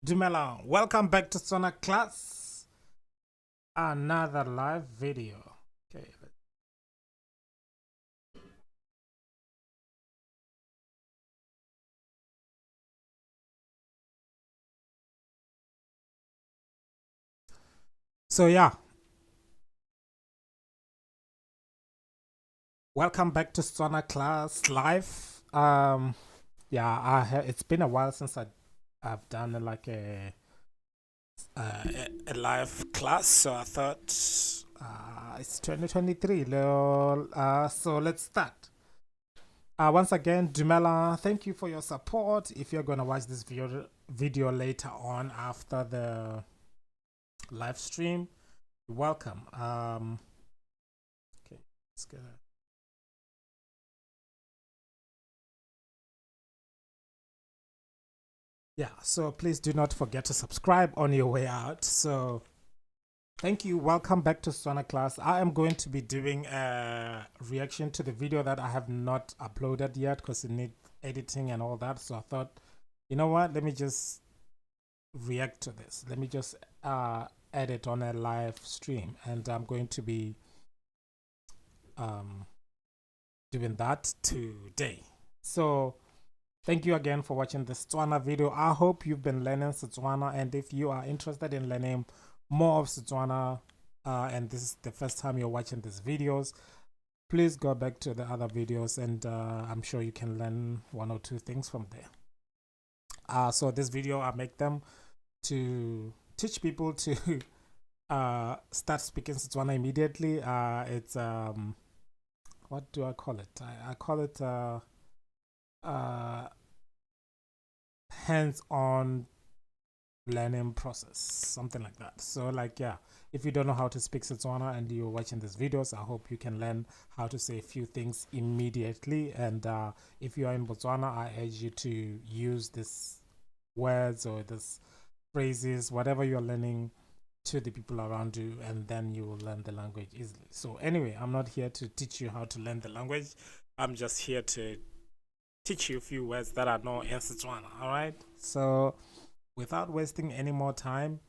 Dumela, welcome back to Tswana class. Another live video. Okay. So yeah, welcome back to Tswana class live. Yeah, it's been a while since I've done like a live class, so I thought it's 2023. Lol. So let's start. Once again, Dumela, thank you for your support. If you're gonna watch this video later on after the live stream, you're welcome. Okay, let's get it. Yeah, so please do not forget to subscribe on your way out. So thank you. Welcome back to Tswana class. I am going to be doing a reaction to the video that I have not uploaded yet because it needs editing and all that. So I thought, you know what? Let me just react to this. Let me just edit on a live stream, and I'm going to be doing that today. So thank you again for watching this Tswana video. I hope you've been learning Setswana, and if you are interested in learning more of Setswana and this is the first time you're watching these videos, please go back to the other videos, and I'm sure you can learn one or two things from there. So this video, I make them to teach people to start speaking Setswana immediately. It's what do I call it? I call it hands-on learning process, something like that. So like, yeah, if you don't know how to speak Setswana and you're watching these videos, I hope you can learn how to say a few things immediately. And if you are in Botswana, I urge you to use these words or these phrases, whatever you're learning, to the people around you, and then you will learn the language easily. So anyway, I'm not here to teach you how to learn the language. I'm just here to teach you a few words that I know in Setswana. All right. So without wasting any more time,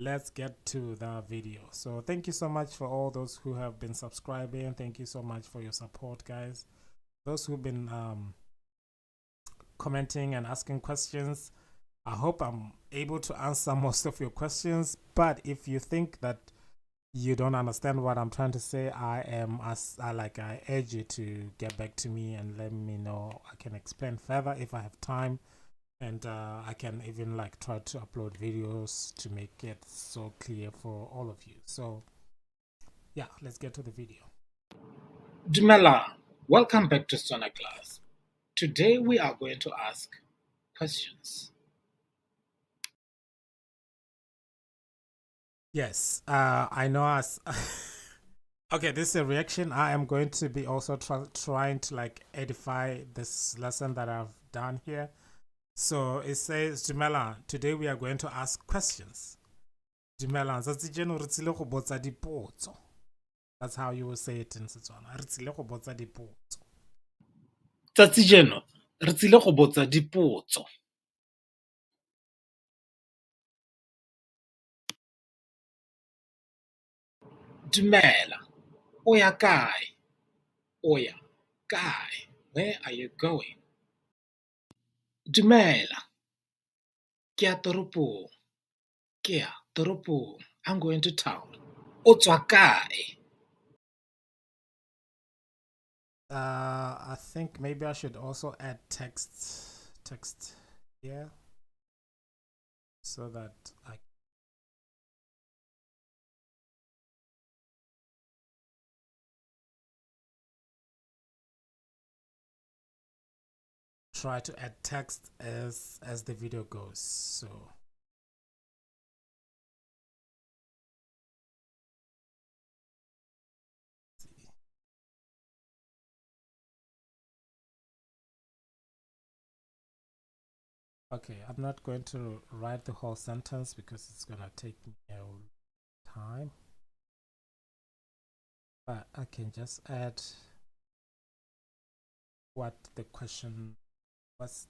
let's get to the video. So thank you so much for all those who have been subscribing. Thank you so much for your support, guys. Those who've been commenting and asking questions, I hope I'm able to answer most of your questions. But if you think that you don't understand what I'm trying to say, I urge you to get back to me and let me know. I can explain further if I have time, and I can even like try to upload videos to make it so clear for all of you. So yeah, let's get to the video. Dumela, welcome back to Tswana class. Today we are going to ask questions. Yes, I know as okay, this is a reaction. I am going to be also trying to like edify this lesson that I've done here. So it says, Dumela, today we are going to ask questions. Dumela, that's how you will say it in Setswana. Tsatsi jeno, re tsile go botsa dipotso. Dumela, o ya kae? O ya kae? Where are you going? Dumela, ke ya toropong. Ke ya toropong. I'm going to town. O tswa kae? I think maybe I should also add text here so that I try to add text as the video goes. So okay, I'm not going to write the whole sentence because it's gonna take me a time, but I can just add what the question was.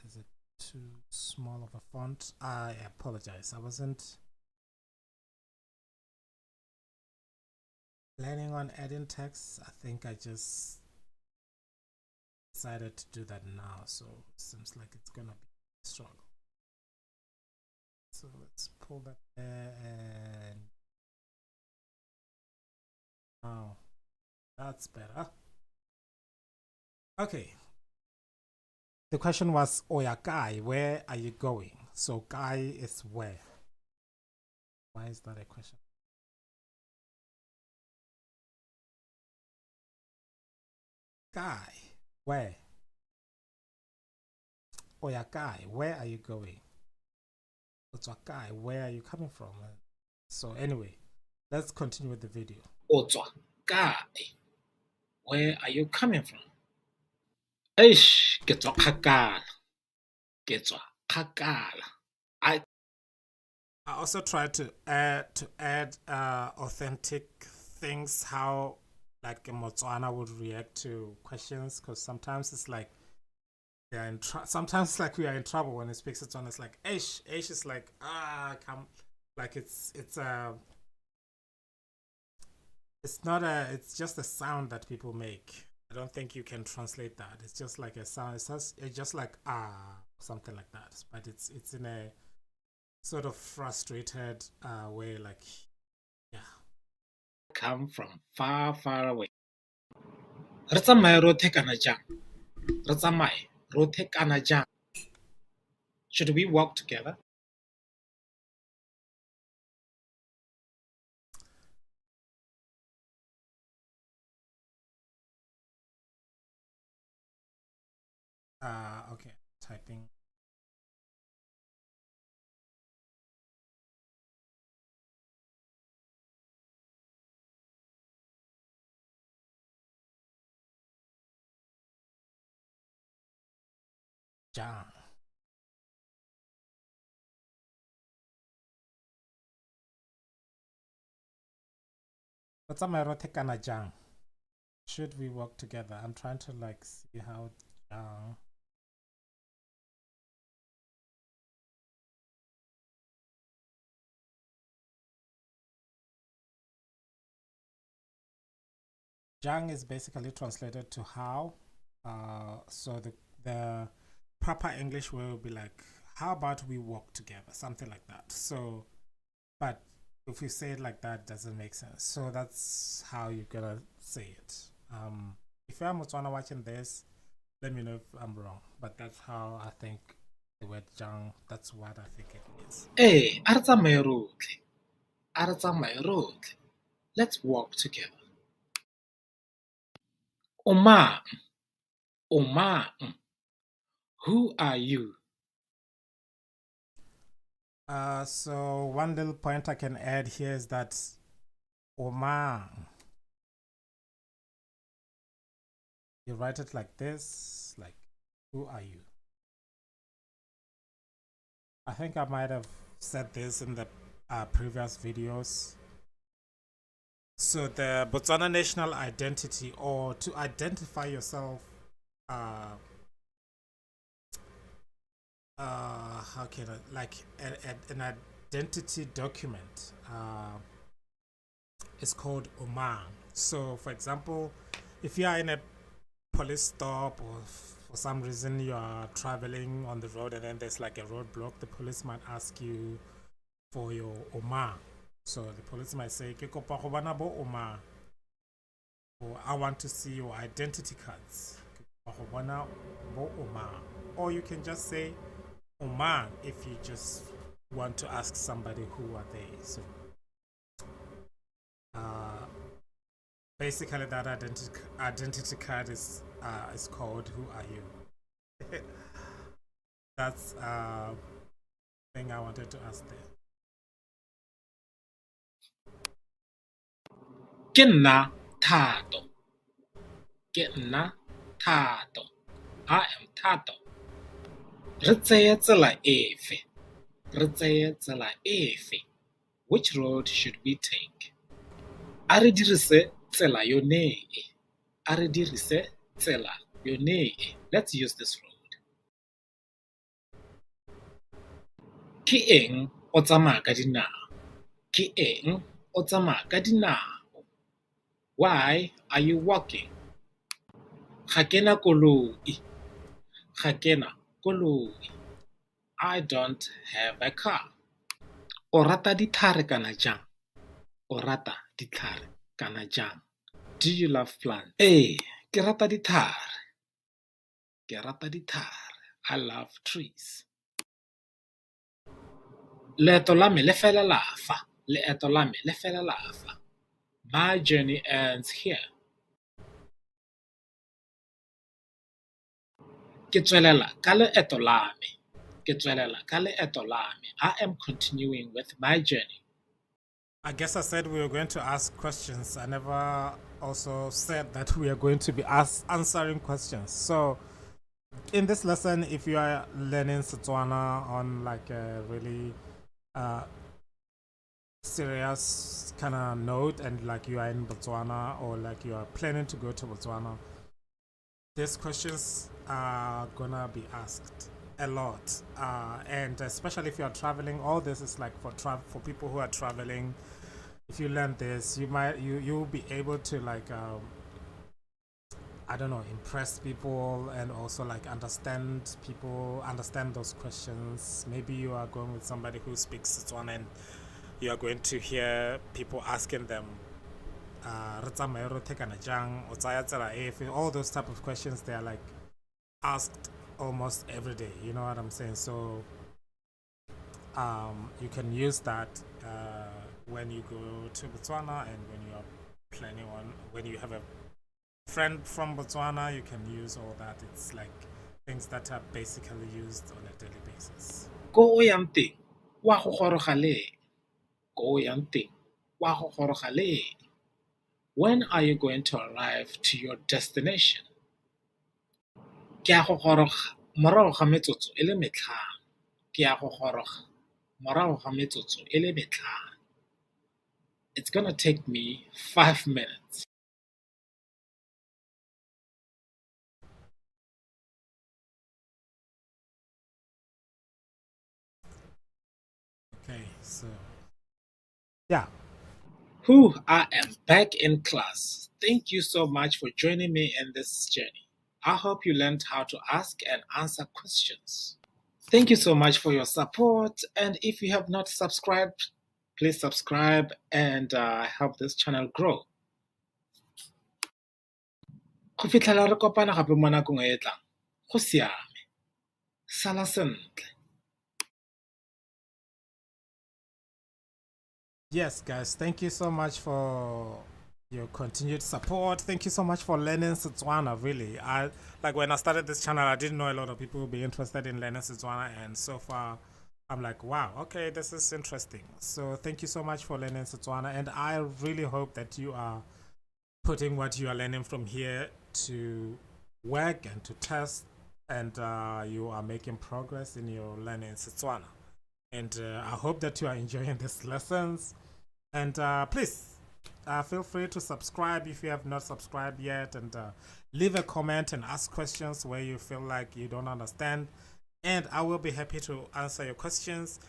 Is it too small of a font? I apologize. I wasn't planning on adding text. I think I just decided to do that now, so it seems like it's gonna be a struggle. So let's pull that there, and oh, that's better. Okay. The question was, Oya Kai, where are you going? So Kai is where? Why is that a question? Kai, where? Oya Kai, where are you going? Kai, where are you coming from? So anyway, let's continue with the video. Kai, where are you coming from? Eish, ke tswa kgakala. I also try to add authentic things, how like a Motswana would react to questions, because sometimes it's like they are sometimes it's like we are in trouble when it speaks Tswana. It's like Aish is like come, like it's not it's just a sound that people make. I don't think you can translate that. It's just like a sound. It's just like something like that. But it's in a sort of frustrated way, like yeah. come from far, far away. Re tsamaye rotlhe kana jang? Re tsamaye rotlhe kana jang? Should we walk together? Okay, typing. Jang. What's up, my rotekana jang? Should we work together? I'm trying to like see how jang. Jang is basically translated to how. So the proper English will be like, how about we work together? Something like that. So, but if you say it like that, it doesn't make sense. So that's how you're gonna say it. If you're Motswana watching this, let me know if I'm wrong. But that's how I think the word jang, that's what I think it means. Hey, a re tsamaye rotlhe. Let's walk together. O mang? Who are you? So one little point I can add here is that Omang, you write it like this, like, who are you? I think I might have said this in the previous videos. So the Botswana national identity, or to identify yourself, how can I, like an identity document is called Omang. So for example, if you are in a police stop, or for some reason you are traveling on the road and then there's like a roadblock, the police might ask you for your Omang. So the police might say, Ke kopa go bona bo Omang, or I want to see your identity cards. Ke kopa go bona bo Omang. Or you can just say Omang if you just want to ask somebody who are they. So basically that identity card is called Who Are You? That's thing I wanted to ask there. Ke nna Thato. I am Thato. Re tseye tsela efe? Which road should we take? A re dirise tsela yone e. Let's use this road. Ke eng o tsamaya ka dinao? Ke eng o tsamaya ka dinao? Why are you walking? Ga ke na koloi. Ga ke na koloi. I don't have a car. O rata ditlhare kana jang? O rata ditlhare kana jang? Do you love plants? Ee, ke rata ditlhare. Ke rata ditlhare. I love trees. Leeto la me le felela fa. Leeto la me le felela fa. My journey ends here. Ke tswelela ka leeto la me. Ke tswelela ka leeto la me. I am continuing with my journey. I guess I said we were going to ask questions. I never also said that we are going to be answering questions. So, in this lesson, if you are learning Tswana on like a really serious kind of note, and like you are in Botswana or like you are planning to go to Botswana, these questions are gonna be asked a lot, and especially if you are traveling. All this is like for people who are traveling. If you learn this, you'll be able to like I don't know, impress people and also like understand those questions. Maybe you are going with somebody who speaks Setswana and you are going to hear people asking them all those type of questions. They are like asked almost every day, you know what I'm saying? So you can use that when you go to Botswana, and when you are planning on, when you have a friend from Botswana, you can use all that. It's like things that are basically used on a daily basis. Ko o yang teng, wa go goroga le. Ko o yang teng, wa go goroga le. When are you going to arrive to your destination? Ke a go goroga morago ga metsotso e le metlhano. Ke a go goroga morago ga metsotso e le metlhano. It's gonna take me 5 minutes. Okay, so yeah. I am back in class. Thank you so much for joining me in this journey. I hope you learned how to ask and answer questions. Thank you so much for your support. And if you have not subscribed, please subscribe and help this channel grow. Go fitlhela re kopana gape mo nakong e e tlang, go siame. Sala sentle. Yes, guys, thank you so much for your continued support. Thank you so much for learning Setswana. Really, I like when I started this channel, I didn't know a lot of people would be interested in learning Setswana, and so far, I'm like, wow, okay, this is interesting. So thank you so much for learning Setswana, and I really hope that you are putting what you are learning from here to work and to test, and you are making progress in your learning Setswana. And I hope that you are enjoying these lessons. And please feel free to subscribe if you have not subscribed yet, and leave a comment and ask questions where you feel like you don't understand. And I will be happy to answer your questions.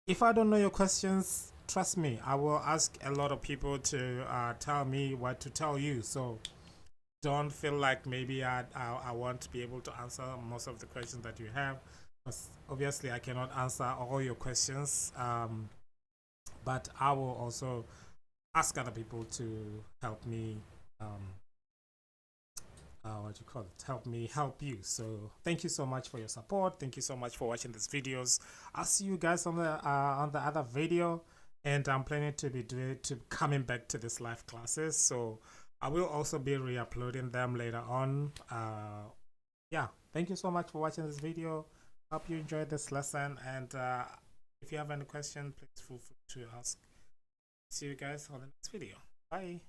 If I don't know your questions, trust me, I will ask a lot of people to tell me what to tell you. So don't feel like maybe I won't be able to answer most of the questions that you have. Obviously, I cannot answer all your questions, but I will also ask other people to help me. What you call it? Help me help you. So thank you so much for your support. Thank you so much for watching these videos. I'll see you guys on the other video, and I'm planning to be coming back to these live classes. So I will also be re-uploading them later on. Yeah, thank you so much for watching this video. Hope you enjoyed this lesson, and if you have any questions, please feel free to ask. See you guys on the next video. Bye.